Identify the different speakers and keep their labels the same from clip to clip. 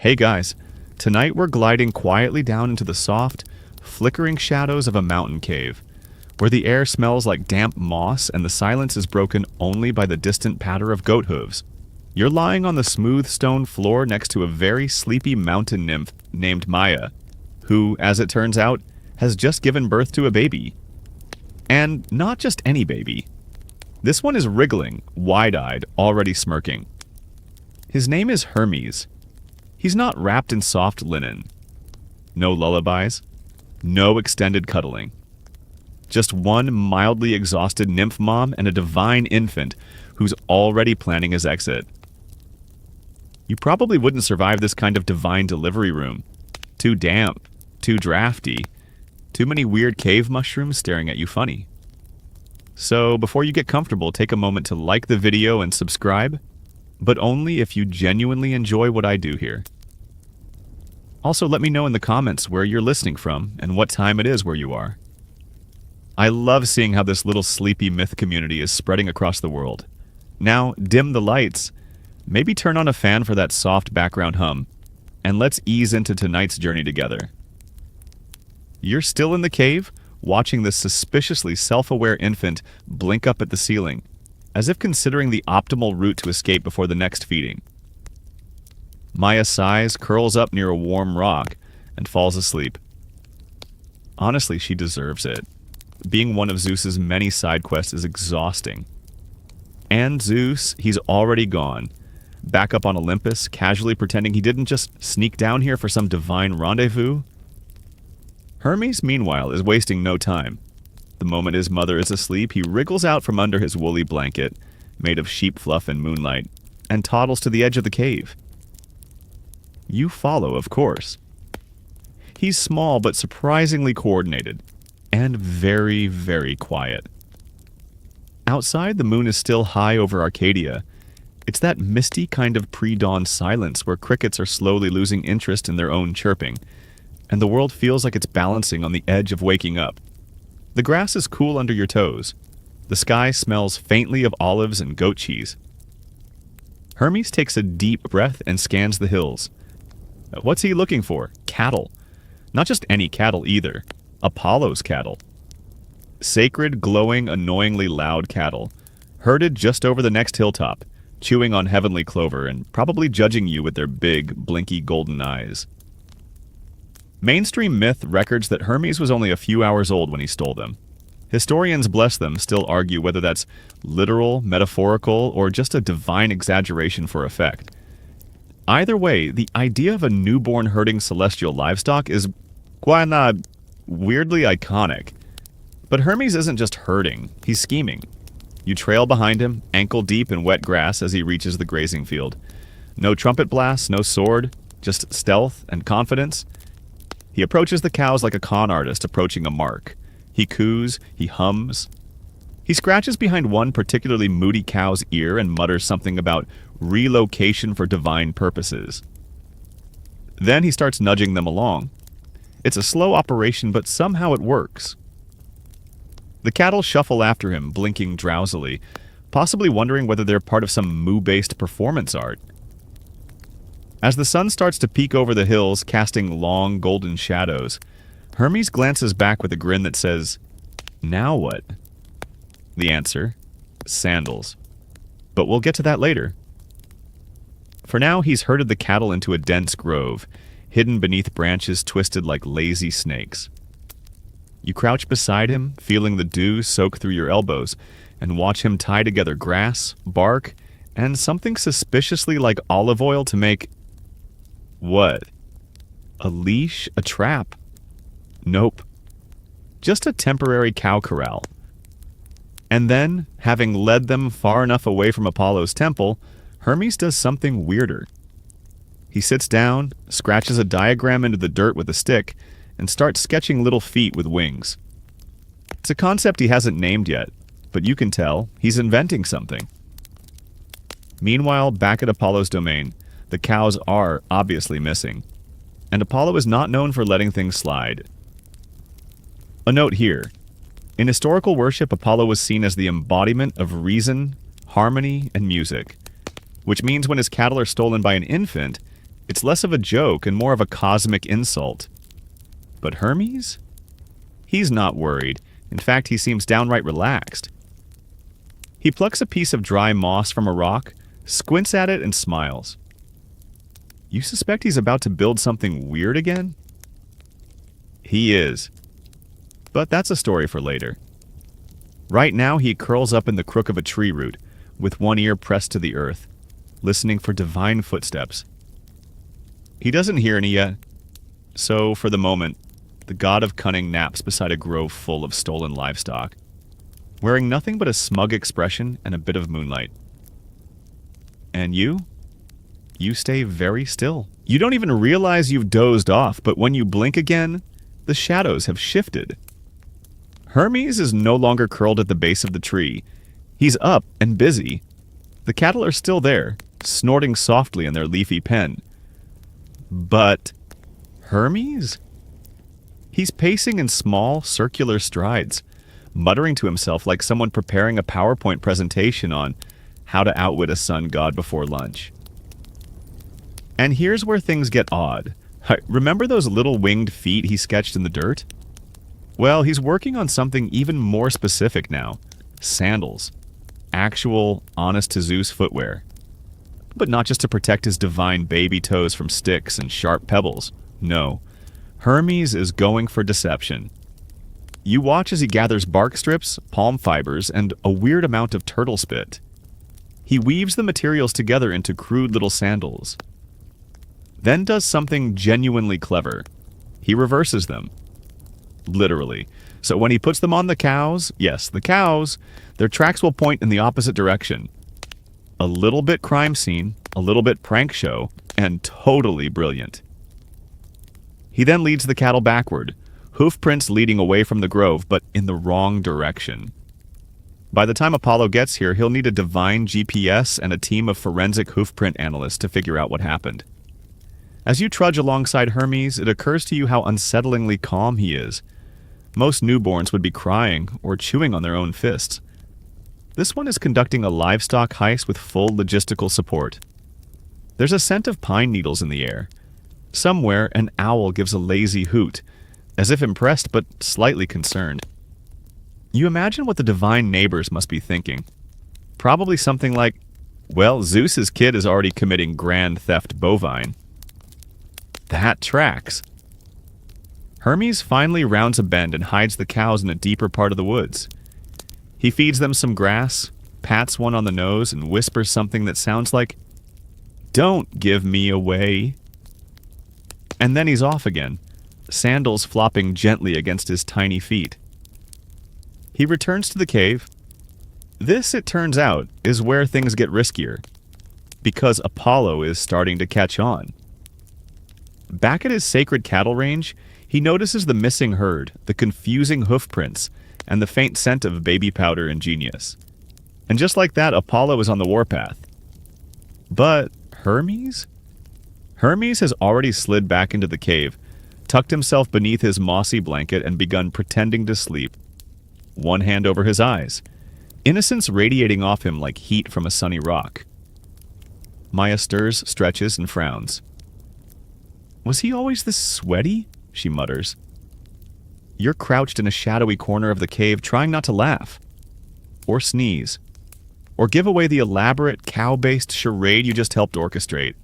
Speaker 1: Hey guys, tonight we're gliding quietly down into the soft, flickering shadows of a mountain cave, where the air smells like damp moss and the silence is broken only by the distant patter of goat hooves. You're lying on the smooth stone floor next to a very sleepy mountain nymph named Maya, who, as it turns out, has just given birth to a baby. And not just any baby. This one is wriggling, wide-eyed, already smirking. His name is Hermes. He's not wrapped in soft linen. No lullabies. No extended cuddling. Just one mildly exhausted nymph mom and a divine infant who's already planning his exit. You probably wouldn't survive this kind of divine delivery room. Too damp, too drafty, too many weird cave mushrooms staring at you funny. So before you get comfortable, take a moment to like the video and subscribe, but only if you genuinely enjoy what I do here. Also, let me know in the comments where you're listening from and what time it is where you are. I love seeing how this little sleepy myth community is spreading across the world. Now, dim the lights, maybe turn on a fan for that soft background hum, and let's ease into tonight's journey together. You're still in the cave, watching this suspiciously self-aware infant blink up at the ceiling, as if considering the optimal route to escape before the next feeding. Maya sighs, curls up near a warm rock, and falls asleep. Honestly, she deserves it. Being one of Zeus's many side quests is exhausting. And Zeus, he's already gone. Back up on Olympus, casually pretending he didn't just sneak down here for some divine rendezvous. Hermes, meanwhile, is wasting no time. The moment his mother is asleep, he wriggles out from under his woolly blanket, made of sheep fluff and moonlight, and toddles to the edge of the cave. You follow, of course. He's small but surprisingly coordinated, and very, very quiet. Outside, the moon is still high over Arcadia. It's that misty kind of pre-dawn silence where crickets are slowly losing interest in their own chirping, and the world feels like it's balancing on the edge of waking up. The grass is cool under your toes. The sky smells faintly of olives and goat cheese. Hermes takes a deep breath and scans the hills. What's he looking for? Cattle. Not just any cattle either. Apollo's cattle. Sacred, glowing, annoyingly loud cattle, herded just over the next hilltop, chewing on heavenly clover and probably judging you with their big, blinky golden eyes. Mainstream myth records that Hermes was only a few hours old when he stole them. Historians, bless them, still argue whether that's literal, metaphorical, or just a divine exaggeration for effect. Either way, the idea of a newborn herding celestial livestock is weirdly iconic. But Hermes isn't just herding, he's scheming. You trail behind him, ankle deep in wet grass as he reaches the grazing field. No trumpet blasts, no sword, just stealth and confidence. He approaches the cows like a con artist approaching a mark. He coos, he hums. He scratches behind one particularly moody cow's ear and mutters something about relocation for divine purposes. Then he starts nudging them along. It's a slow operation, but somehow it works. The cattle shuffle after him, blinking drowsily, possibly wondering whether they're part of some moo-based performance art. As the sun starts to peek over the hills, casting long, golden shadows, Hermes glances back with a grin that says, "Now what?" The answer, sandals. But we'll get to that later. For now, he's herded the cattle into a dense grove, hidden beneath branches twisted like lazy snakes. You crouch beside him, feeling the dew soak through your elbows, and watch him tie together grass, bark, and something suspiciously like olive oil to make... what? A leash? A trap? Nope. Just a temporary cow corral. And then, having led them far enough away from Apollo's temple, Hermes does something weirder. He sits down, scratches a diagram into the dirt with a stick, and starts sketching little feet with wings. It's a concept he hasn't named yet, but you can tell he's inventing something. Meanwhile, back at Apollo's domain, the cows are obviously missing, and Apollo is not known for letting things slide. A note here. In historical worship, Apollo was seen as the embodiment of reason, harmony, and music, which means when his cattle are stolen by an infant, It's less of a joke and more of a cosmic insult. But Hermes? He's not worried. In fact, he seems downright relaxed. He plucks a piece of dry moss from a rock, squints at it, and smiles. You suspect he's about to build something weird again? He is. But that's a story for later. Right now, he curls up in the crook of a tree root, with one ear pressed to the earth, listening for divine footsteps. He doesn't hear any yet, so for the moment, the god of cunning naps beside a grove full of stolen livestock, wearing nothing but a smug expression and a bit of moonlight. And you stay very still. You don't even realize you've dozed off, but when you blink again, the shadows have shifted. Hermes is no longer curled at the base of the tree. He's up and busy. The cattle are still there, snorting softly in their leafy pen. But Hermes? He's pacing in small, circular strides, muttering to himself like someone preparing a PowerPoint presentation on how to outwit a sun god before lunch. And here's where things get odd. Remember those little winged feet he sketched in the dirt? Well, he's working on something even more specific now. Sandals. Actual, honest-to-Zeus footwear. But not just to protect his divine baby toes from sticks and sharp pebbles. No. Hermes is going for deception. You watch as he gathers bark strips, palm fibers, and a weird amount of turtle spit. He weaves the materials together into crude little sandals. Then does something genuinely clever. He reverses them. Literally. So when he puts them on the cows, yes, the cows, their tracks will point in the opposite direction. A little bit crime scene, a little bit prank show, and totally brilliant. He then leads the cattle backward, hoof prints leading away from the grove, but in the wrong direction. By the time Apollo gets here, he'll need a divine GPS and a team of forensic hoofprint analysts to figure out what happened. As you trudge alongside Hermes, it occurs to you how unsettlingly calm he is. Most newborns would be crying or chewing on their own fists. This one is conducting a livestock heist with full logistical support. There's a scent of pine needles in the air. Somewhere, an owl gives a lazy hoot, as if impressed but slightly concerned. You imagine what the divine neighbors must be thinking. Probably something like, well, Zeus's kid is already committing grand theft bovine. That tracks. Hermes finally rounds a bend and hides the cows in a deeper part of the woods. He feeds them some grass, pats one on the nose, and whispers something that sounds like, "Don't give me away." And then he's off again, sandals flopping gently against his tiny feet. He returns to the cave. This, it turns out, is where things get riskier, because Apollo is starting to catch on. Back at his sacred cattle range, he notices the missing herd, the confusing hoof prints, and the faint scent of baby powder and genius. And just like that, Apollo is on the warpath. But Hermes? Hermes has already slid back into the cave, tucked himself beneath his mossy blanket, and begun pretending to sleep. One hand over his eyes, innocence radiating off him like heat from a sunny rock. Maya stirs, stretches, and frowns. Was he always this sweaty? She mutters. You're crouched in a shadowy corner of the cave, trying not to laugh, or sneeze, or give away the elaborate cow-based charade you just helped orchestrate.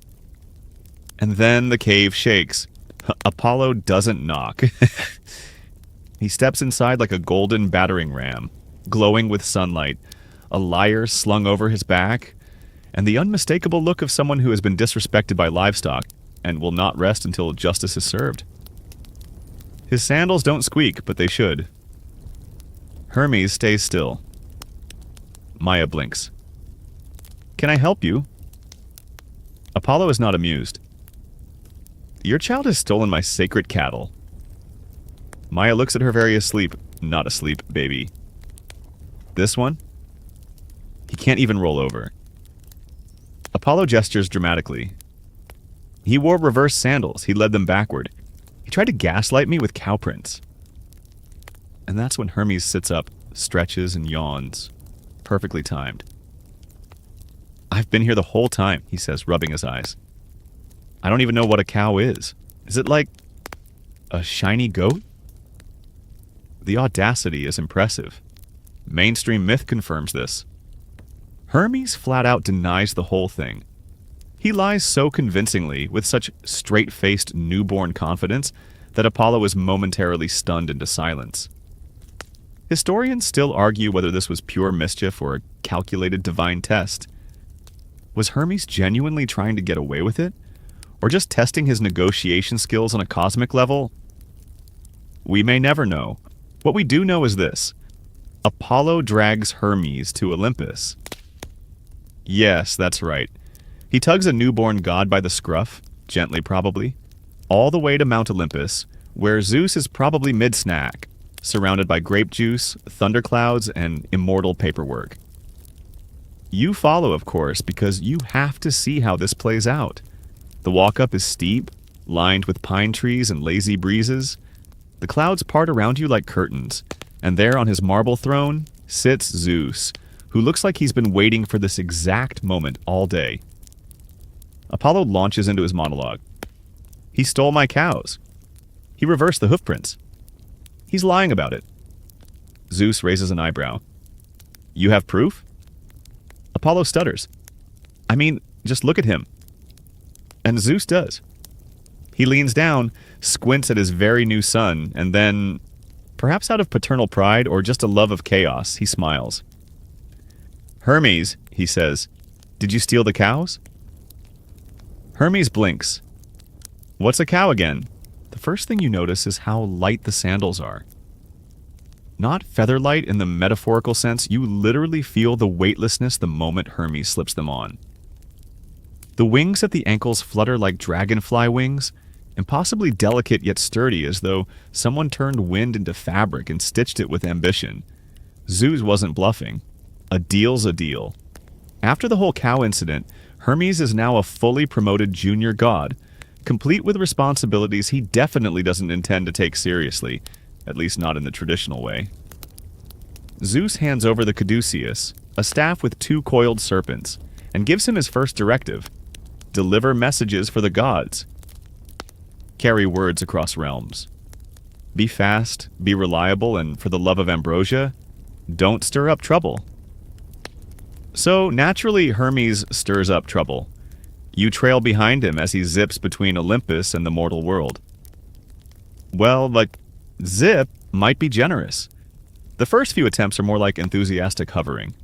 Speaker 1: And then the cave shakes. Apollo doesn't knock. He steps inside like a golden battering ram, glowing with sunlight, a lyre slung over his back, and the unmistakable look of someone who has been disrespected by livestock and will not rest until justice is served. His sandals don't squeak, but they should. Hermes stays still. Maya blinks. Can I help you? Apollo is not amused. Your child has stolen my sacred cattle. Maya looks at her very asleep. Not asleep, baby. This one? He can't even roll over. Apollo gestures dramatically. He wore reverse sandals. He led them backward. He tried to gaslight me with cow prints. And that's when Hermes sits up, stretches, and yawns. Perfectly timed. I've been here the whole time, he says, rubbing his eyes. I don't even know what a cow is. Is it like a shiny goat? The audacity is impressive. Mainstream myth confirms this. Hermes flat out denies the whole thing. He lies so convincingly, with such straight-faced newborn confidence, that Apollo is momentarily stunned into silence. Historians still argue whether this was pure mischief or a calculated divine test. Was Hermes genuinely trying to get away with it? Or just testing his negotiation skills on a cosmic level? We may never know. What we do know is this. Apollo drags Hermes to Olympus. Yes, that's right. He tugs a newborn god by the scruff, gently probably, all the way to Mount Olympus, where Zeus is probably mid-snack, surrounded by grape juice, thunderclouds, and immortal paperwork. You follow, of course, because you have to see how this plays out. The walk-up is steep, lined with pine trees and lazy breezes. The clouds part around you like curtains, and there on his marble throne sits Zeus, who looks like he's been waiting for this exact moment all day. Apollo launches into his monologue. He stole my cows. He reversed the hoofprints. He's lying about it. Zeus raises an eyebrow. You have proof? Apollo stutters. I mean, just look at him. And Zeus does. He leans down, squints at his very new son, and then, perhaps out of paternal pride or just a love of chaos, he smiles. Hermes, he says, did you steal the cows? Hermes blinks. What's a cow again? The first thing you notice is how light the sandals are. Not feather light in the metaphorical sense, you literally feel the weightlessness the moment Hermes slips them on. The wings at the ankles flutter like dragonfly wings, impossibly delicate yet sturdy, as though someone turned wind into fabric and stitched it with ambition. Zeus wasn't bluffing. A deal's a deal. After the whole cow incident, Hermes is now a fully promoted junior god, complete with responsibilities he definitely doesn't intend to take seriously, at least not in the traditional way. Zeus hands over the caduceus, a staff with 2 coiled serpents, and gives him his first directive. Deliver messages for the gods. Carry words across realms. Be fast, be reliable, and for the love of ambrosia, don't stir up trouble. So, naturally, Hermes stirs up trouble. You trail behind him as he zips between Olympus and the mortal world. Well, but zip might be generous. The first few attempts are more like enthusiastic hovering.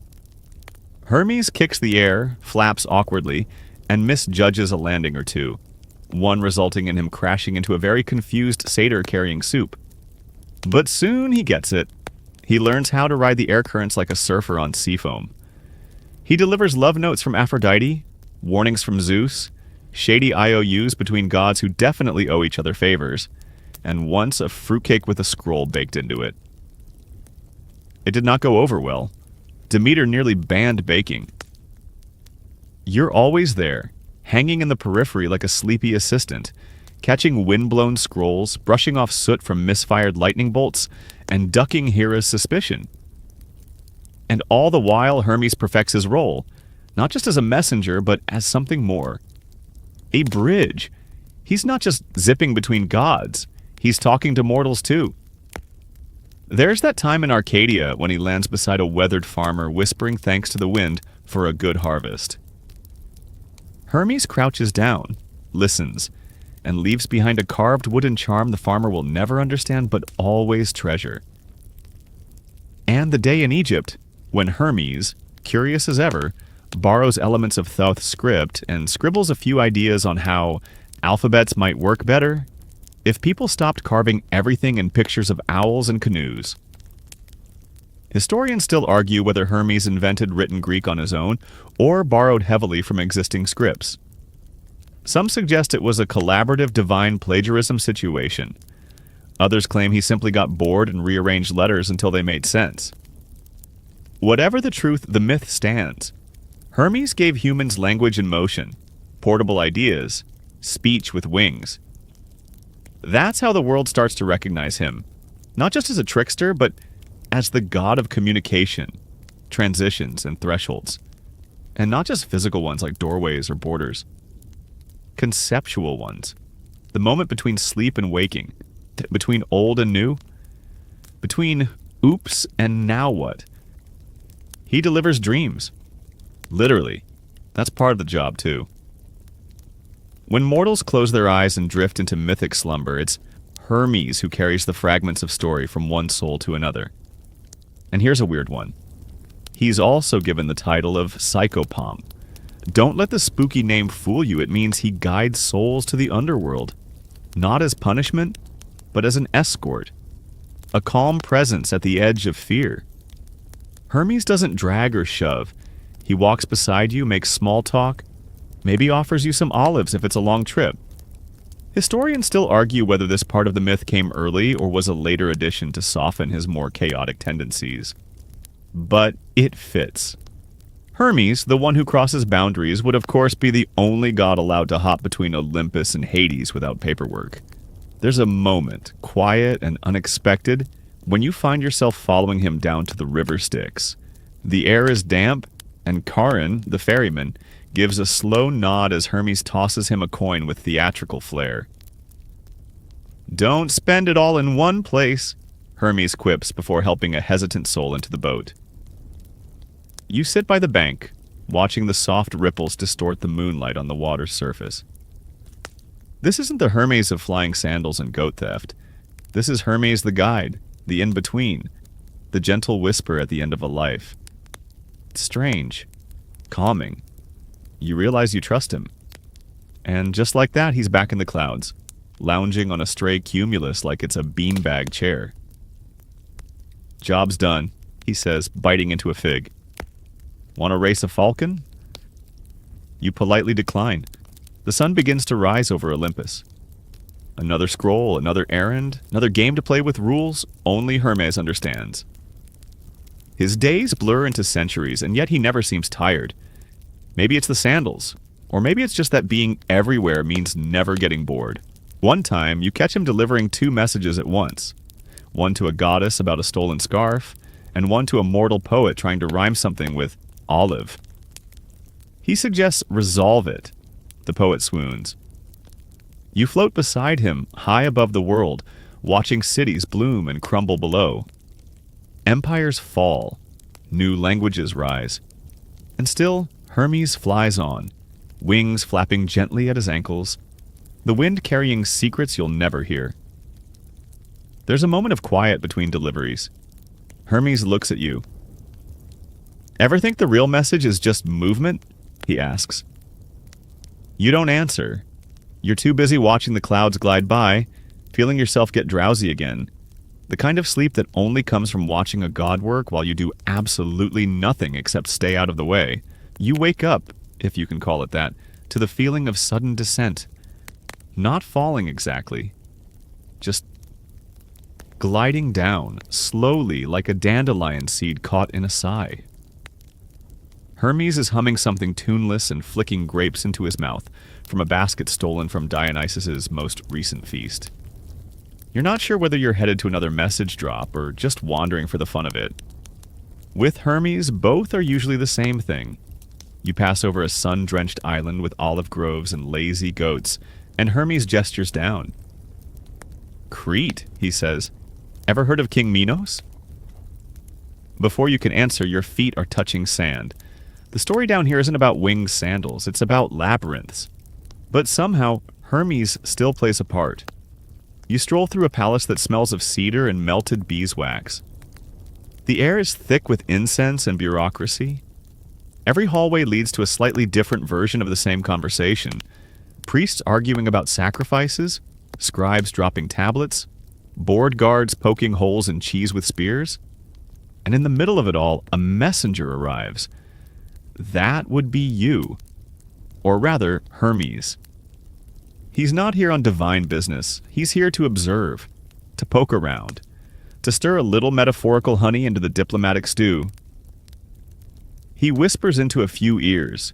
Speaker 1: Hermes kicks the air, flaps awkwardly, and misjudges a landing or two, one resulting in him crashing into a very confused satyr carrying soup. But soon he gets it. He learns how to ride the air currents like a surfer on seafoam. He delivers love notes from Aphrodite, warnings from Zeus, shady IOUs between gods who definitely owe each other favors, and once a fruitcake with a scroll baked into it. It did not go over well. Demeter nearly banned baking. You're always there, hanging in the periphery like a sleepy assistant, catching wind-blown scrolls, brushing off soot from misfired lightning bolts, and ducking Hera's suspicion. And all the while Hermes perfects his role, not just as a messenger, but as something more. A bridge. He's not just zipping between gods. He's talking to mortals too. There's that time in Arcadia when he lands beside a weathered farmer whispering thanks to the wind for a good harvest. Hermes crouches down, listens, and leaves behind a carved wooden charm the farmer will never understand but always treasure. And the day in Egypt, when Hermes, curious as ever, borrows elements of Thoth's script and scribbles a few ideas on how alphabets might work better if people stopped carving everything in pictures of owls and canoes. Historians still argue whether Hermes invented written Greek on his own or borrowed heavily from existing scripts. Some suggest it was a collaborative divine plagiarism situation. Others claim he simply got bored and rearranged letters until they made sense. Whatever the truth, the myth stands. Hermes gave humans language in motion, portable ideas, speech with wings. That's how the world starts to recognize him, not just as a trickster, but as the god of communication, transitions, and thresholds. And not just physical ones like doorways or borders. conceptual ones. The moment between sleep and waking, between old and new, between oops and now what. He delivers dreams. Literally. That's part of the job, too. When mortals close their eyes and drift into mythic slumber, it's Hermes who carries the fragments of story from one soul to another. And here's a weird one. He's also given the title of Psychopomp. Don't let the spooky name fool you. It means he guides souls to the underworld. Not as punishment, but as an escort. A calm presence at the edge of fear. Hermes doesn't drag or shove. He walks beside you, makes small talk, maybe offers you some olives if it's a long trip. Historians still argue whether this part of the myth came early or was a later addition to soften his more chaotic tendencies. But it fits. Hermes, the one who crosses boundaries, would of course be the only god allowed to hop between Olympus and Hades without paperwork. There's a moment, quiet and unexpected, when you find yourself following him down to the river Styx. The air is damp, and Charon, the ferryman, gives a slow nod as Hermes tosses him a coin with theatrical flair. "Don't spend it all in one place," Hermes quips before helping a hesitant soul into the boat. You sit by the bank, watching the soft ripples distort the moonlight on the water's surface. This isn't the Hermes of flying sandals and goat theft. This is Hermes the guide, the in-between, the gentle whisper at the end of a life. It's strange, calming. You realize you trust him. And just like that, he's back in the clouds, lounging on a stray cumulus like it's a beanbag chair. "Job's done," he says, biting into a fig. "Want to race a falcon?" You politely decline. The sun begins to rise over Olympus. Another scroll, another errand, another game to play with rules only Hermes understands. His days blur into centuries, and yet he never seems tired. Maybe it's the sandals, or maybe it's just that being everywhere means never getting bored. One time, you catch him delivering 2 messages at once. One to a goddess about a stolen scarf, and one to a mortal poet trying to rhyme something with olive. He suggests resolve it. The poet swoons. You float beside him, high above the world, watching cities bloom and crumble below. Empires fall. New languages rise. And still, Hermes flies on, wings flapping gently at his ankles, the wind carrying secrets you'll never hear. There's a moment of quiet between deliveries. Hermes looks at you. "Ever think the real message is just movement?" he asks. You don't answer. You're too busy watching the clouds glide by, feeling yourself get drowsy again. The kind of sleep that only comes from watching a god work while you do absolutely nothing except stay out of the way. You wake up, if you can call it that, to the feeling of sudden descent. Not falling exactly. Just gliding down, slowly like a dandelion seed caught in a sigh. Hermes is humming something tuneless and flicking grapes into his mouth from a basket stolen from Dionysus's most recent feast. You're not sure whether you're headed to another message drop or just wandering for the fun of it. With Hermes, both are usually the same thing. You pass over a sun-drenched island with olive groves and lazy goats, and Hermes gestures down. "Crete," he says. "Ever heard of King Minos?" Before you can answer, your feet are touching sand. The story down here isn't about winged sandals, it's about labyrinths. But somehow, Hermes still plays a part. You stroll through a palace that smells of cedar and melted beeswax. The air is thick with incense and bureaucracy. Every hallway leads to a slightly different version of the same conversation. Priests arguing about sacrifices, scribes dropping tablets, board guards poking holes in cheese with spears. And in the middle of it all, a messenger arrives. That would be you. Or rather, Hermes. He's not here on divine business. He's here to observe, to poke around, to stir a little metaphorical honey into the diplomatic stew. He whispers into a few ears,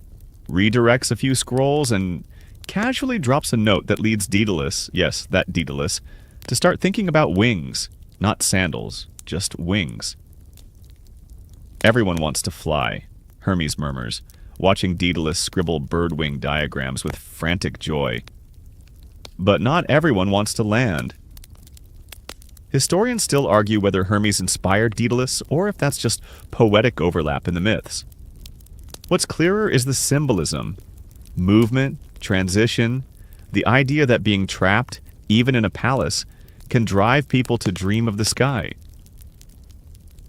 Speaker 1: redirects a few scrolls, and casually drops a note that leads Daedalus, yes, that Daedalus, to start thinking about wings, not sandals, just wings. "Everyone wants to fly," Hermes murmurs, watching Daedalus scribble bird-wing diagrams with frantic joy. But not everyone wants to land. Historians still argue whether Hermes inspired Daedalus or if that's just poetic overlap in the myths. What's clearer is the symbolism, movement, transition, the idea that being trapped, even in a palace, can drive people to dream of the sky.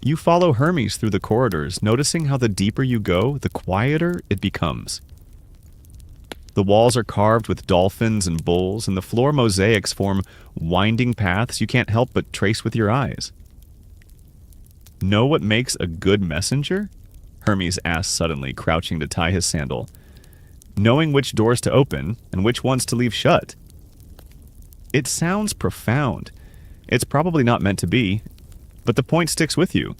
Speaker 1: You follow Hermes through the corridors, noticing how the deeper you go, the quieter it becomes. The walls are carved with dolphins and bulls, and the floor mosaics form winding paths you can't help but trace with your eyes. Know what makes a good messenger? Hermes asked suddenly, crouching to tie his sandal. Knowing which doors to open and which ones to leave shut. It sounds profound. It's probably not meant to be, but the point sticks with you.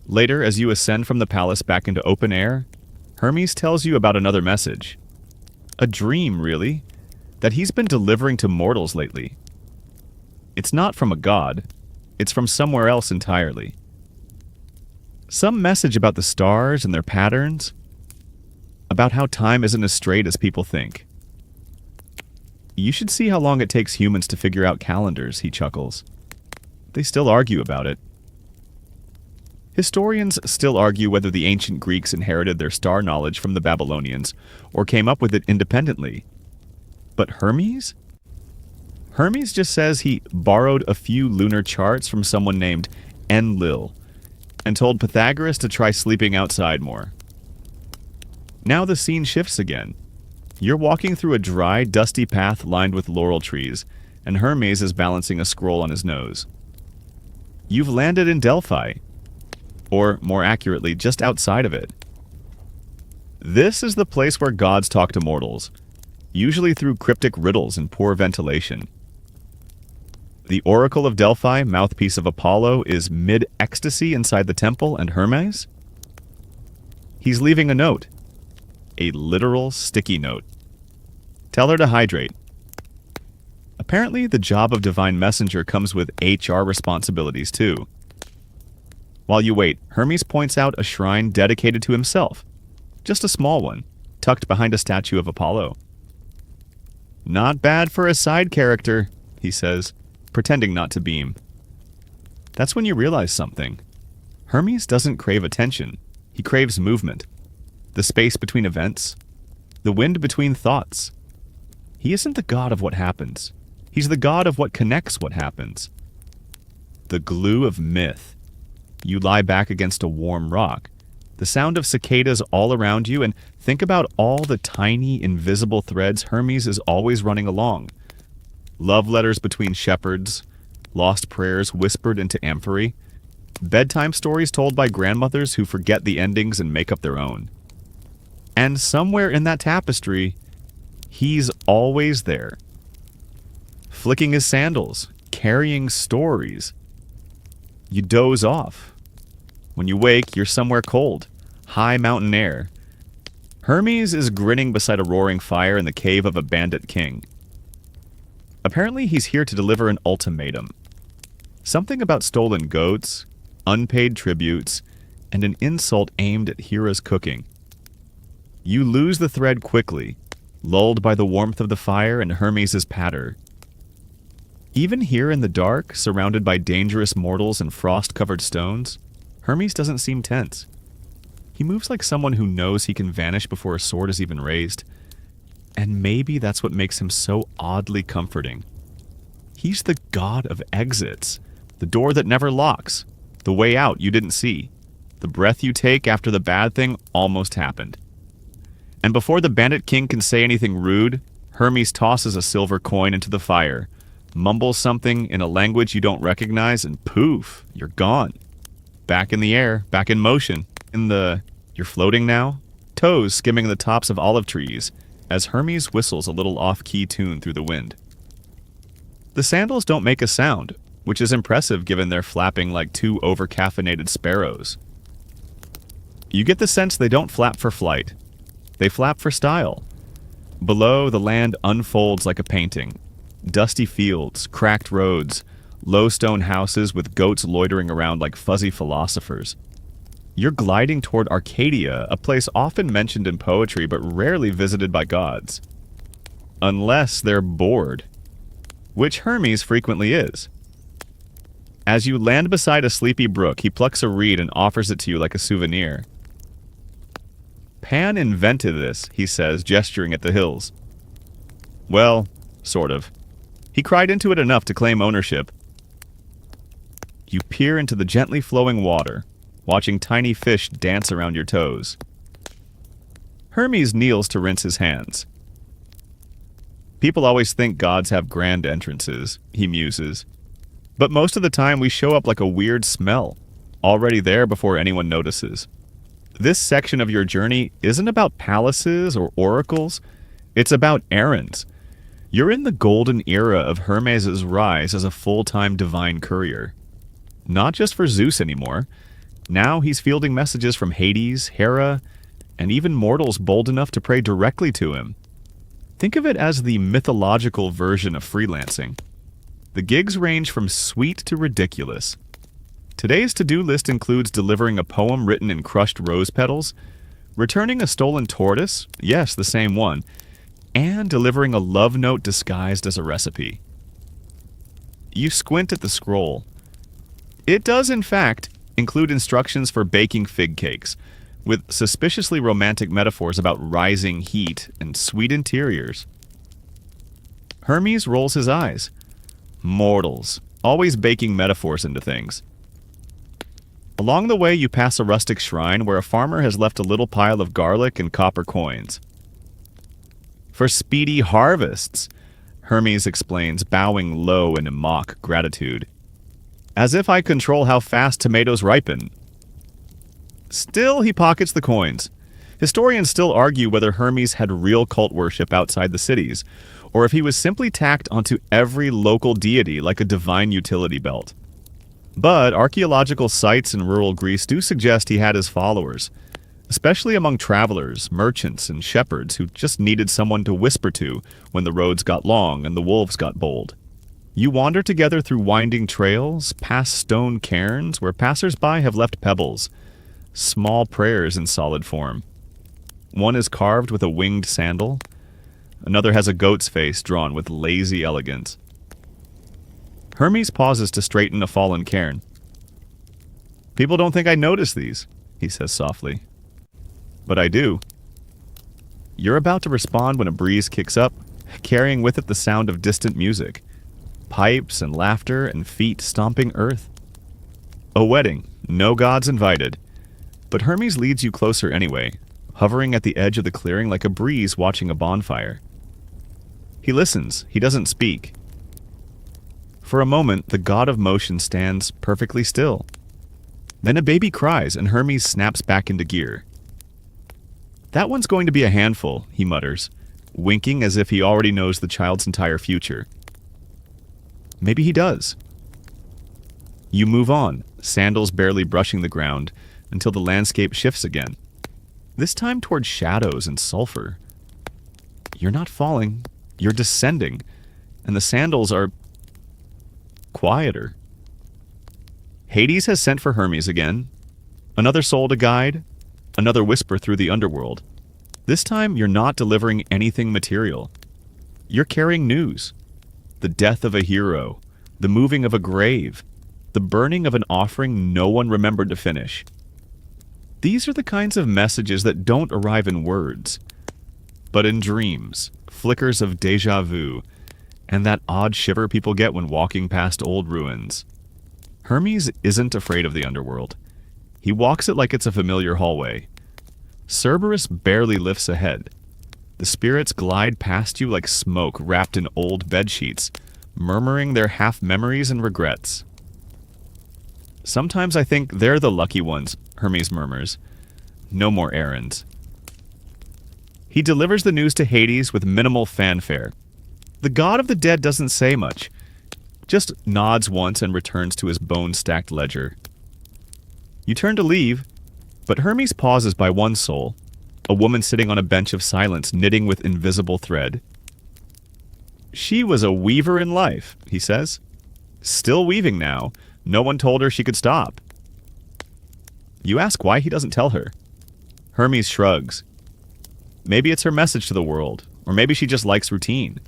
Speaker 1: Later, as you ascend from the palace back into open air, Hermes tells you about another message. A dream, really, that he's been delivering to mortals lately. It's not from a god, it's from somewhere else entirely. Some message about the stars and their patterns, about how time isn't as straight as people think. You should see how long it takes humans to figure out calendars, he chuckles. They still argue about it. Historians still argue whether the ancient Greeks inherited their star knowledge from the Babylonians or came up with it independently. But Hermes? Hermes just says he borrowed a few lunar charts from someone named Enlil and told Pythagoras to try sleeping outside more. Now the scene shifts again. You're walking through a dry, dusty path lined with laurel trees, and Hermes is balancing a scroll on his nose. You've landed in Delphi, or more accurately, just outside of it. This is the place where gods talk to mortals, usually through cryptic riddles and poor ventilation. The Oracle of Delphi, mouthpiece of Apollo, is mid-ecstasy inside the temple, and Hermes? He's leaving a note. A literal sticky note. Tell her to hydrate. Apparently, the job of divine messenger comes with HR responsibilities too. While you wait, Hermes points out a shrine dedicated to himself. Just a small one, tucked behind a statue of Apollo. Not bad for a side character, he says, pretending not to beam. That's when you realize something. Hermes doesn't crave attention. He craves movement. The space between events. The wind between thoughts. He isn't the god of what happens. He's the god of what connects what happens. The glue of myth. You lie back against a warm rock. The sound of cicadas all around you, and think about all the tiny, invisible threads Hermes is always running along. Love letters between shepherds, lost prayers whispered into amphory, bedtime stories told by grandmothers who forget the endings and make up their own. And somewhere in that tapestry, he's always there. Flicking his sandals, carrying stories. You doze off. When you wake, you're somewhere cold, high mountain air. Hermes is grinning beside a roaring fire in the cave of a bandit king. Apparently, he's here to deliver an ultimatum. Something about stolen goats, unpaid tributes, and an insult aimed at Hera's cooking. You lose the thread quickly, lulled by the warmth of the fire and Hermes' patter. Even here in the dark, surrounded by dangerous mortals and frost-covered stones, Hermes doesn't seem tense. He moves like someone who knows he can vanish before a sword is even raised. And maybe that's what makes him so oddly comforting. He's the god of exits, the door that never locks, the way out you didn't see, the breath you take after the bad thing almost happened. And before the bandit king can say anything rude, Hermes tosses a silver coin into the fire, mumbles something in a language you don't recognize, and poof, you're gone. Back in the air, back in motion. You're floating now? Toes skimming the tops of olive trees, as Hermes whistles a little off-key tune through the wind. The sandals don't make a sound, which is impressive given they're flapping like two over-caffeinated sparrows. You get the sense they don't flap for flight. They flap for style. Below, the land unfolds like a painting. Dusty fields, cracked roads, low stone houses with goats loitering around like fuzzy philosophers. You're gliding toward Arcadia, a place often mentioned in poetry but rarely visited by gods. Unless they're bored, which Hermes frequently is. As you land beside a sleepy brook, he plucks a reed and offers it to you like a souvenir. Pan invented this, he says, gesturing at the hills. Well, sort of. He cried into it enough to claim ownership. You peer into the gently flowing water, watching tiny fish dance around your toes. Hermes kneels to rinse his hands. People always think gods have grand entrances, he muses. But most of the time we show up like a weird smell, already there before anyone notices. This section of your journey isn't about palaces or oracles, it's about errands. You're in the golden era of Hermes' rise as a full-time divine courier. Not just for Zeus anymore. Now he's fielding messages from Hades, Hera, and even mortals bold enough to pray directly to him. Think of it as the mythological version of freelancing. The gigs range from sweet to ridiculous. Today's to-do list includes delivering a poem written in crushed rose petals, returning a stolen tortoise, yes, the same one, and delivering a love note disguised as a recipe. You squint at the scroll. It does, in fact, include instructions for baking fig cakes, with suspiciously romantic metaphors about rising heat and sweet interiors. Hermes rolls his eyes. Mortals, always baking metaphors into things. Along the way, you pass a rustic shrine where a farmer has left a little pile of garlic and copper coins. For speedy harvests, Hermes explains, bowing low in mock gratitude. As if I control how fast tomatoes ripen. Still, he pockets the coins. Historians still argue whether Hermes had real cult worship outside the cities, or if he was simply tacked onto every local deity like a divine utility belt. But archaeological sites in rural Greece do suggest he had his followers, especially among travelers, merchants, and shepherds who just needed someone to whisper to when the roads got long and the wolves got bold. You wander together through winding trails, past stone cairns where passers-by have left pebbles, small prayers in solid form. One is carved with a winged sandal, another has a goat's face drawn with lazy elegance. Hermes pauses to straighten a fallen cairn. People don't think I notice these, he says softly. But I do. You're about to respond when a breeze kicks up, carrying with it the sound of distant music. Pipes and laughter and feet stomping earth. A wedding, no gods invited. But Hermes leads you closer anyway, hovering at the edge of the clearing like a breeze watching a bonfire. He listens, he doesn't speak. For a moment, the god of motion stands perfectly still. Then a baby cries and Hermes snaps back into gear. That one's going to be a handful, he mutters, winking as if he already knows the child's entire future. Maybe he does. You move on, sandals barely brushing the ground, until the landscape shifts again. This time toward shadows and sulfur. You're not falling, you're descending, and the sandals are quieter. Hades has sent for Hermes again. Another soul to guide, another whisper through the underworld. This time you're not delivering anything material. You're carrying news. The death of a hero, the moving of a grave, the burning of an offering no one remembered to finish. These are the kinds of messages that don't arrive in words, but in dreams, flickers of déjà vu, and that odd shiver people get when walking past old ruins. Hermes isn't afraid of the underworld. He walks it like it's a familiar hallway. Cerberus barely lifts a head. The spirits glide past you like smoke wrapped in old bedsheets, murmuring their half-memories and regrets. Sometimes I think they're the lucky ones, Hermes murmurs. No more errands. He delivers the news to Hades with minimal fanfare. The god of the dead doesn't say much, just nods once and returns to his bone-stacked ledger. You turn to leave, but Hermes pauses by one soul, a woman sitting on a bench of silence knitting with invisible thread. She was a weaver in life, he says. Still weaving now. No one told her she could stop. You ask why he doesn't tell her. Hermes shrugs. Maybe it's her message to the world, or maybe she just likes routine.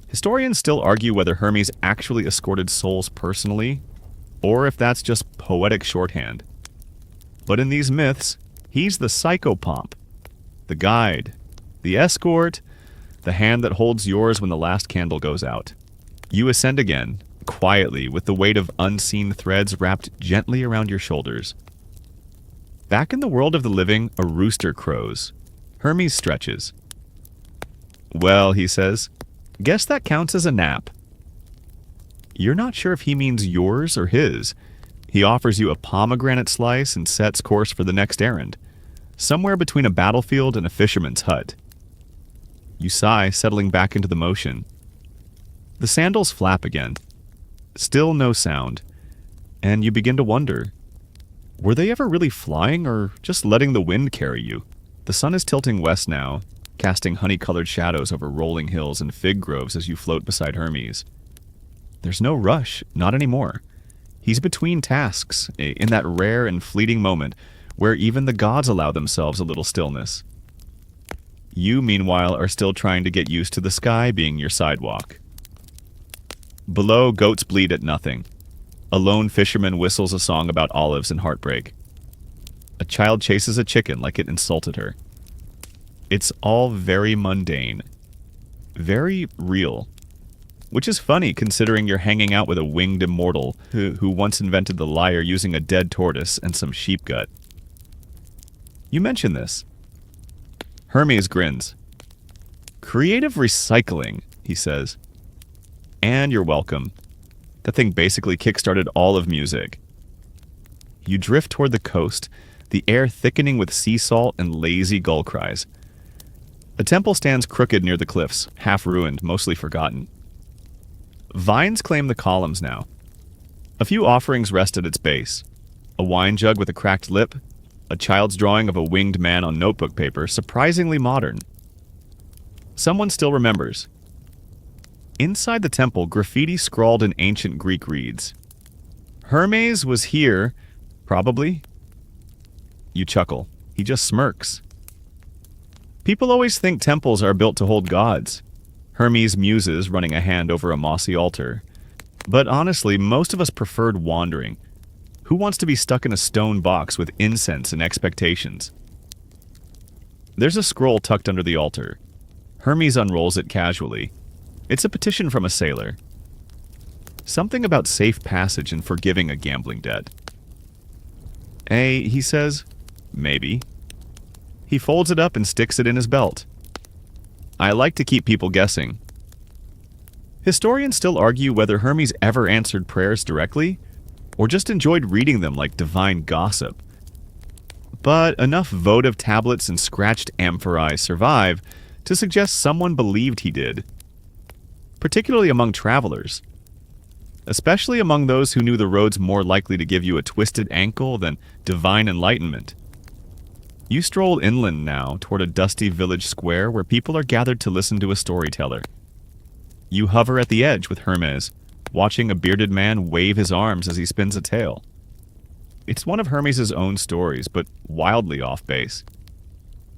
Speaker 1: Historians still argue whether Hermes actually escorted souls personally, or if that's just poetic shorthand. But in these myths, he's the psychopomp, the guide, the escort, the hand that holds yours when the last candle goes out. You ascend again, quietly, with the weight of unseen threads wrapped gently around your shoulders. Back in the world of the living, a rooster crows. Hermes stretches. Well, he says, guess that counts as a nap. You're not sure if he means yours or his. He offers you a pomegranate slice and sets course for the next errand, somewhere between a battlefield and a fisherman's hut. You sigh, settling back into the motion. The sandals flap again. Still no sound, and you begin to wonder, were they ever really flying or just letting the wind carry you? The sun is tilting west now, casting honey-colored shadows over rolling hills and fig groves as you float beside Hermes. There's no rush, not anymore. He's between tasks, in that rare and fleeting moment where even the gods allow themselves a little stillness. You, meanwhile, are still trying to get used to the sky being your sidewalk. Below, goats bleat at nothing. A lone fisherman whistles a song about olives and heartbreak. A child chases a chicken like it insulted her. It's all very mundane. Very real. Which is funny considering you're hanging out with a winged immortal who once invented the lyre using a dead tortoise and some sheep gut. You mention this. Hermes grins. Creative recycling, he says. And you're welcome. That thing basically kickstarted all of music. You drift toward the coast, the air thickening with sea salt and lazy gull cries. A temple stands crooked near the cliffs, half ruined, mostly forgotten. Vines claim the columns now. A few offerings rest at its base. A wine jug with a cracked lip, a child's drawing of a winged man on notebook paper, surprisingly modern. Someone still remembers. Inside the temple, graffiti scrawled in ancient Greek reads. Hermes was here, probably. You chuckle. He just smirks. People always think temples are built to hold gods. Hermes muses running a hand over a mossy altar. But honestly, most of us preferred wandering. Who wants to be stuck in a stone box with incense and expectations? There's a scroll tucked under the altar. Hermes unrolls it casually. It's a petition from a sailor. Something about safe passage and forgiving a gambling debt. He says, maybe. He folds it up and sticks it in his belt. I like to keep people guessing. Historians still argue whether Hermes ever answered prayers directly, or just enjoyed reading them like divine gossip. But enough votive tablets and scratched amphorae survive to suggest someone believed he did. Particularly among travelers. Especially among those who knew the roads more likely to give you a twisted ankle than divine enlightenment. You stroll inland now toward a dusty village square where people are gathered to listen to a storyteller. You hover at the edge with Hermes, watching a bearded man wave his arms as he spins a tale. It's one of Hermes' own stories, but wildly off base.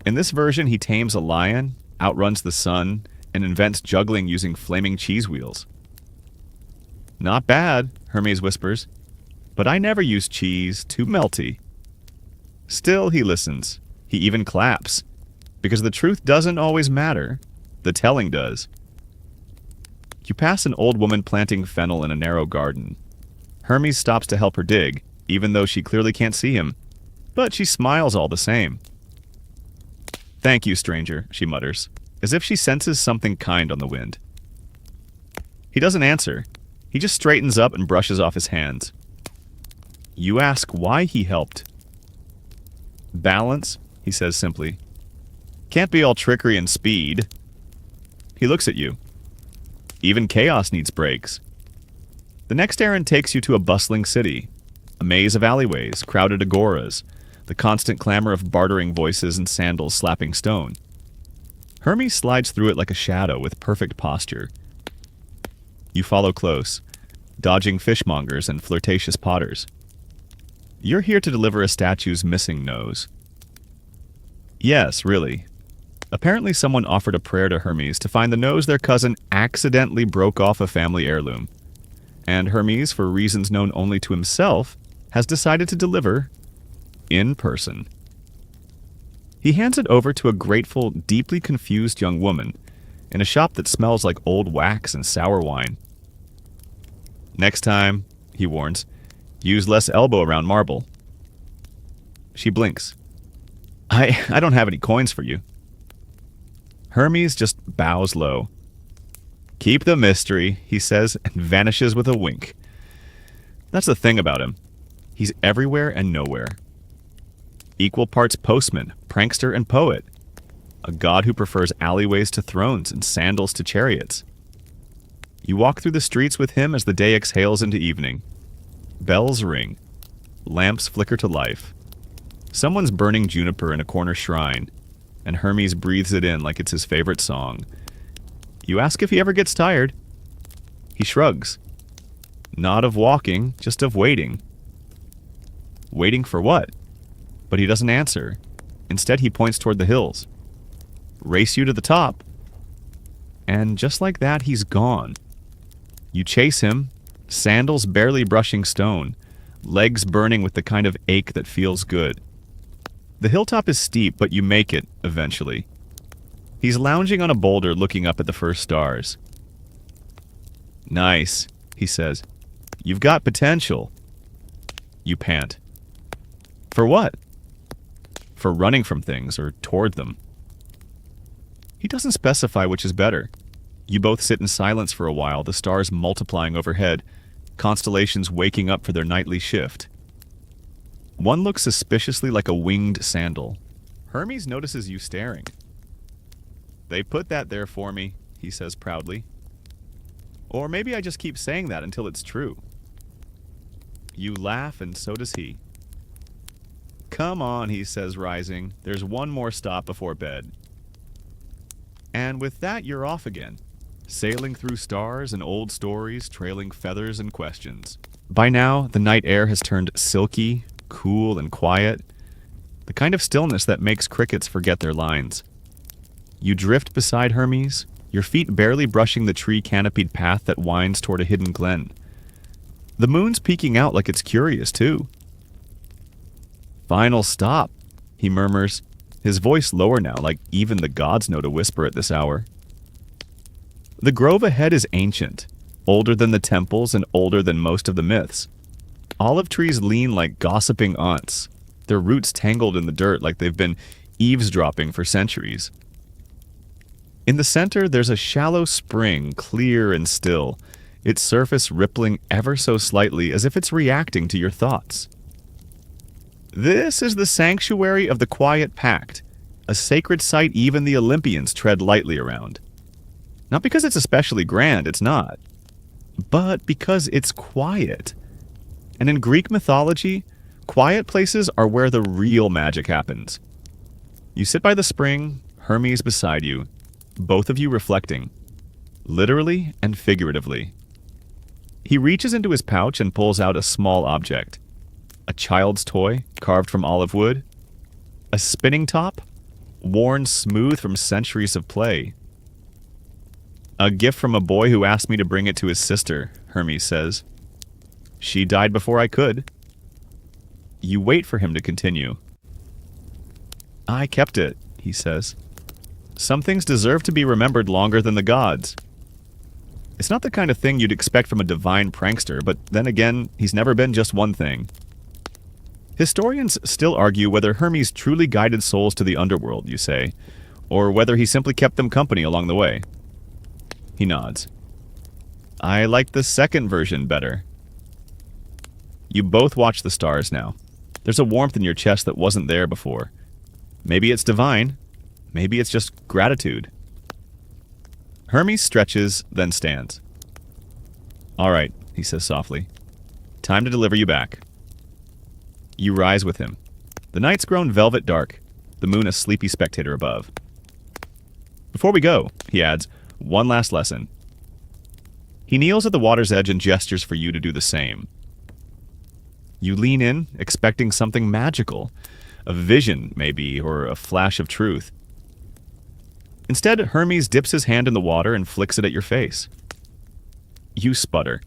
Speaker 1: In this version, he tames a lion, outruns the sun, and invents juggling using flaming cheese wheels. Not bad, Hermes whispers, but I never use cheese, too melty. Still, he listens. He even claps, because the truth doesn't always matter. The telling does. You pass an old woman planting fennel in a narrow garden. Hermes stops to help her dig, even though she clearly can't see him, but she smiles all the same. Thank you, stranger, she mutters, as if she senses something kind on the wind. He doesn't answer. He just straightens up and brushes off his hands. You ask why he helped. Balance, he says simply. Can't be all trickery and speed. He looks at you. Even chaos needs breaks. The next errand takes you to a bustling city. A maze of alleyways, crowded agoras, the constant clamor of bartering voices and sandals slapping stone. Hermes slides through it like a shadow with perfect posture. You follow close, dodging fishmongers and flirtatious potters. You're here to deliver a statue's missing nose. Yes, really. Apparently someone offered a prayer to Hermes to find the nose their cousin accidentally broke off a family heirloom. And Hermes, for reasons known only to himself, has decided to deliver in person. He hands it over to a grateful, deeply confused young woman in a shop that smells like old wax and sour wine. Next time, he warns, use less elbow around marble. She blinks. I don't have any coins for you. Hermes just bows low. Keep the mystery, he says, and vanishes with a wink. That's the thing about him. He's everywhere and nowhere. Equal parts postman, prankster, and poet. A god who prefers alleyways to thrones and sandals to chariots. You walk through the streets with him as the day exhales into evening. Bells ring. Lamps flicker to life. Someone's burning juniper in a corner shrine, and Hermes breathes it in like it's his favorite song. You ask if he ever gets tired. He shrugs. Not of walking, just of waiting. Waiting for what? But he doesn't answer. Instead, he points toward the hills. Race you to the top. And just like that, he's gone. You chase him, sandals barely brushing stone, legs burning with the kind of ache that feels good. The hilltop is steep, but you make it, eventually. He's lounging on a boulder looking up at the first stars. Nice, he says. You've got potential. You pant. For what? For running from things or toward them. He doesn't specify which is better. You both sit in silence for a while, the stars multiplying overhead, constellations waking up for their nightly shift. One looks suspiciously like a winged sandal. Hermes notices you staring. They put that there for me, he says proudly. Or maybe I just keep saying that until it's true. You laugh, and so does he. Come on, he says, rising. There's one more stop before bed. And with that, you're off again, sailing through stars and old stories, trailing feathers and questions. By now, the night air has turned silky, cool, and quiet, the kind of stillness that makes crickets forget their lines. You drift beside Hermes, your feet barely brushing the tree-canopied path that winds toward a hidden glen. The moon's peeking out like it's curious, too. Final stop, he murmurs, his voice lower now, like even the gods know to whisper at this hour. The grove ahead is ancient, older than the temples and older than most of the myths. Olive trees lean like gossiping aunts, their roots tangled in the dirt like they've been eavesdropping for centuries. In the center, there's a shallow spring, clear and still, its surface rippling ever so slightly as if it's reacting to your thoughts. This is the sanctuary of the Quiet Pact, a sacred site even the Olympians tread lightly around. Not because it's especially grand, it's not, but because it's quiet. And in Greek mythology, quiet places are where the real magic happens. You sit by the spring, Hermes beside you, both of you reflecting, literally and figuratively. He reaches into his pouch and pulls out a small object. A child's toy, carved from olive wood. A spinning top, worn smooth from centuries of play. A gift from a boy who asked me to bring it to his sister, Hermes says. She died before I could. You wait for him to continue. I kept it, he says. Some things deserve to be remembered longer than the gods. It's not the kind of thing you'd expect from a divine prankster, but then again, he's never been just one thing. Historians still argue whether Hermes truly guided souls to the underworld, you say, or whether he simply kept them company along the way. He nods. I like the second version better. You both watch the stars now. There's a warmth in your chest that wasn't there before. Maybe it's divine. Maybe it's just gratitude. Hermes stretches, then stands. All right, he says softly. Time to deliver you back. You rise with him. The night's grown velvet dark, the moon a sleepy spectator above. Before we go, he adds, one last lesson. He kneels at the water's edge and gestures for you to do the same. You lean in, expecting something magical, a vision, maybe, or a flash of truth. Instead, Hermes dips his hand in the water and flicks it at your face. You sputter.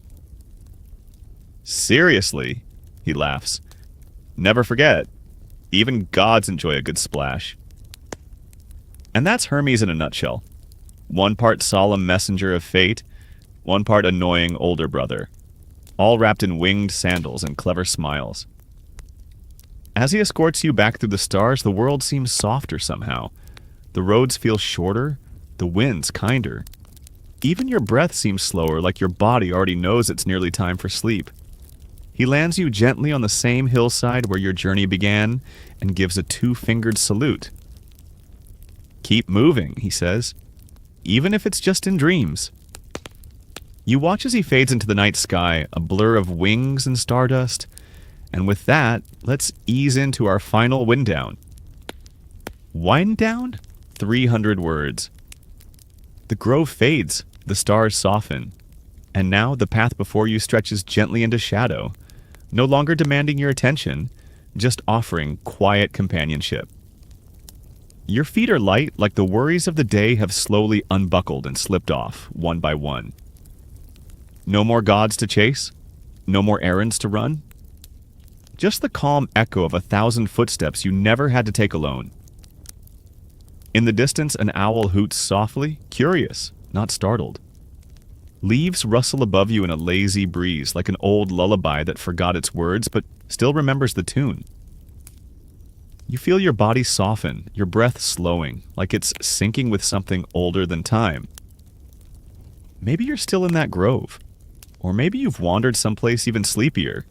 Speaker 1: Seriously, he laughs. Never forget, even gods enjoy a good splash. And that's Hermes in a nutshell. One part solemn messenger of fate, one part annoying older brother, all wrapped in winged sandals and clever smiles. As he escorts you back through the stars, the world seems softer somehow. The roads feel shorter, the winds kinder. Even your breath seems slower, like your body already knows it's nearly time for sleep. He lands you gently on the same hillside where your journey began and gives a two-fingered salute. Keep moving, he says, even if it's just in dreams. You watch as he fades into the night sky, a blur of wings and stardust, and with that, let's ease into our final wind down. Wind down? 300 words. The grove fades, the stars soften, and now the path before you stretches gently into shadow, no longer demanding your attention, just offering quiet companionship. Your feet are light, like the worries of the day have slowly unbuckled and slipped off, one by one. No more gods to chase, no more errands to run. Just the calm echo of 1,000 footsteps you never had to take alone. In the distance, an owl hoots softly, curious, not startled. Leaves rustle above you in a lazy breeze, like an old lullaby that forgot its words but still remembers the tune. You feel your body soften, your breath slowing, like it's syncing with something older than time. Maybe you're still in that grove, or maybe you've wandered someplace even sleepier.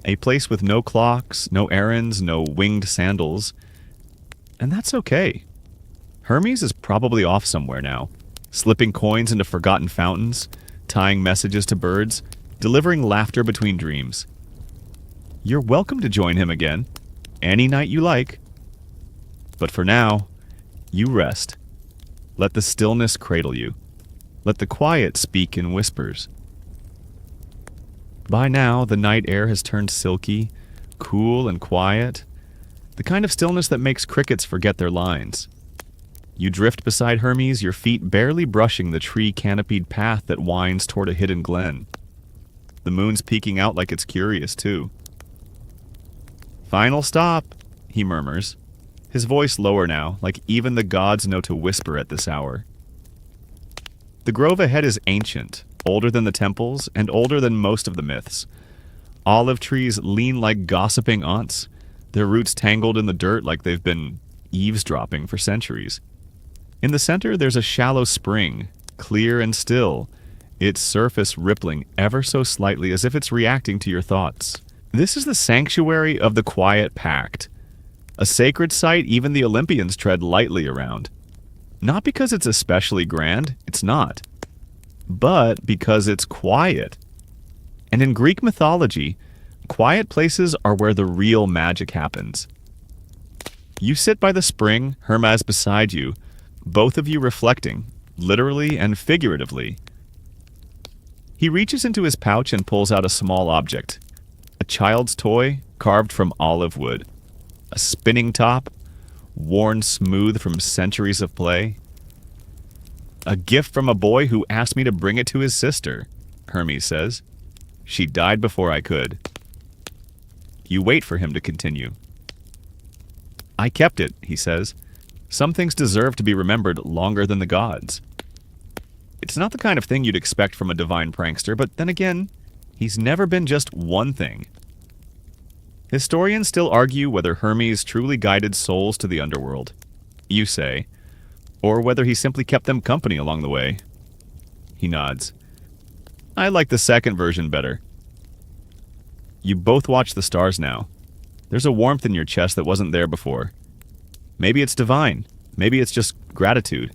Speaker 1: A place with no clocks, no errands, no winged sandals. And that's okay. Hermes is probably off somewhere now, slipping coins into forgotten fountains, tying messages to birds, delivering laughter between dreams. You're welcome to join him again, any night you like. But for now, you rest. Let the stillness cradle you. Let the quiet speak in whispers. By now, the night air has turned silky, cool and quiet, the kind of stillness that makes crickets forget their lines. You drift beside Hermes, your feet barely brushing the tree-canopied path that winds toward a hidden glen. The moon's peeking out like it's curious, too. Final stop, he murmurs, his voice lower now, like even the gods know to whisper at this hour. The grove ahead is ancient, older than the temples, and older than most of the myths. Olive trees lean like gossiping aunts, their roots tangled in the dirt like they've been eavesdropping for centuries. In the center, there's a shallow spring, clear and still, its surface rippling ever so slightly as if it's reacting to your thoughts. This is the sanctuary of the quiet pact, a sacred site even the Olympians tread lightly around. Not because it's especially grand, it's not, but because it's quiet. And in Greek mythology, quiet places are where the real magic happens. You sit by the spring, Hermes beside you, both of you reflecting, literally and figuratively. He reaches into his pouch and pulls out a small object, a child's toy carved from olive wood, a spinning top, worn smooth from centuries of play. A gift from a boy who asked me to bring it to his sister, Hermes says. She died before I could. You wait for him to continue. I kept it, he says. Some things deserve to be remembered longer than the gods. It's not the kind of thing you'd expect from a divine prankster, but then again, he's never been just one thing. Historians still argue whether Hermes truly guided souls to the underworld, you say, or whether he simply kept them company along the way. He nods. I like the second version better. You both watch the stars now. There's a warmth in your chest that wasn't there before. Maybe it's divine. Maybe it's just gratitude.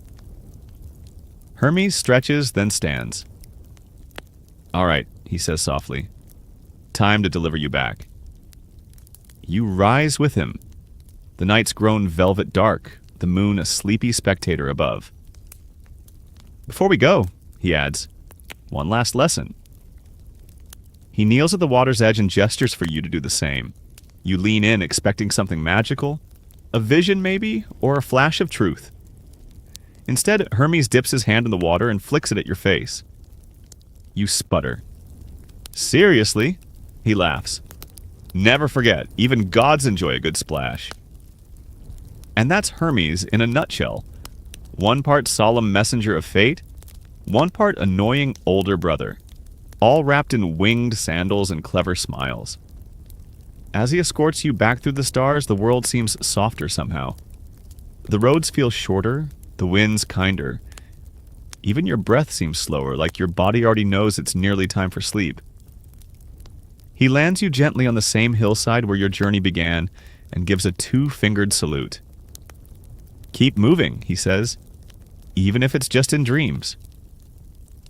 Speaker 1: Hermes stretches, then stands. All right, he says softly. Time to deliver you back. You rise with him. The night's grown velvet dark, the moon a sleepy spectator above. Before we go, he adds, one last lesson. He kneels at the water's edge and gestures for you to do the same. You lean in, expecting something magical, a vision maybe, or a flash of truth. Instead, Hermes dips his hand in the water and flicks it at your face. You sputter. Seriously? He laughs. Never forget, even gods enjoy a good splash. And that's Hermes in a nutshell. One part solemn messenger of fate, one part annoying older brother, all wrapped in winged sandals and clever smiles. As he escorts you back through the stars, the world seems softer somehow. The roads feel shorter, the winds kinder. Even your breath seems slower, like your body already knows it's nearly time for sleep. He lands you gently on the same hillside where your journey began and gives a two-fingered salute. Keep moving, he says, even if it's just in dreams.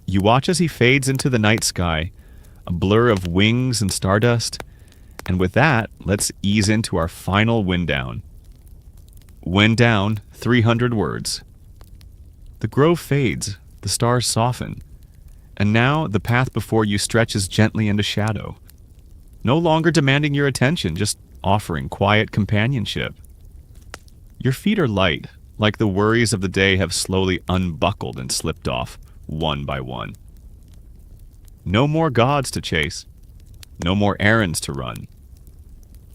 Speaker 1: You watch as he fades into the night sky, a blur of wings and stardust, and with that, let's ease into our final wind down. Wind down, 300 words. The grove fades, the stars soften, and now the path before you stretches gently into shadow. No longer demanding your attention, just offering quiet companionship. Your feet are light, like the worries of the day have slowly unbuckled and slipped off, one by one. No more gods to chase, no more errands to run.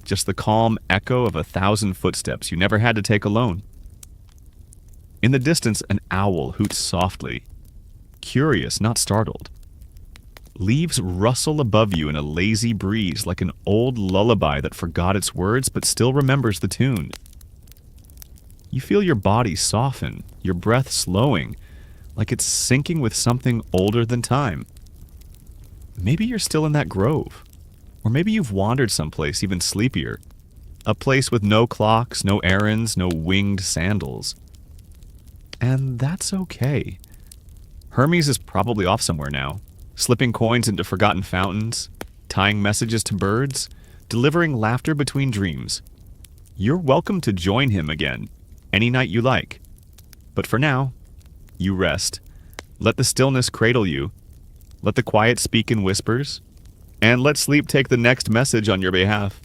Speaker 1: Just the calm echo of 1,000 footsteps you never had to take alone. In the distance, an owl hoots softly, curious, not startled. Leaves rustle above you in a lazy breeze like an old lullaby that forgot its words but still remembers the tune. You feel your body soften, your breath slowing, like it's syncing with something older than time. Maybe you're still in that grove. Or maybe you've wandered someplace even sleepier. A place with no clocks, no errands, no winged sandals. And that's okay. Hermes is probably off somewhere now, slipping coins into forgotten fountains, tying messages to birds, delivering laughter between dreams. You're welcome to join him again, any night you like. But for now, you rest. Let the stillness cradle you. Let the quiet speak in whispers. And let sleep take the next message on your behalf.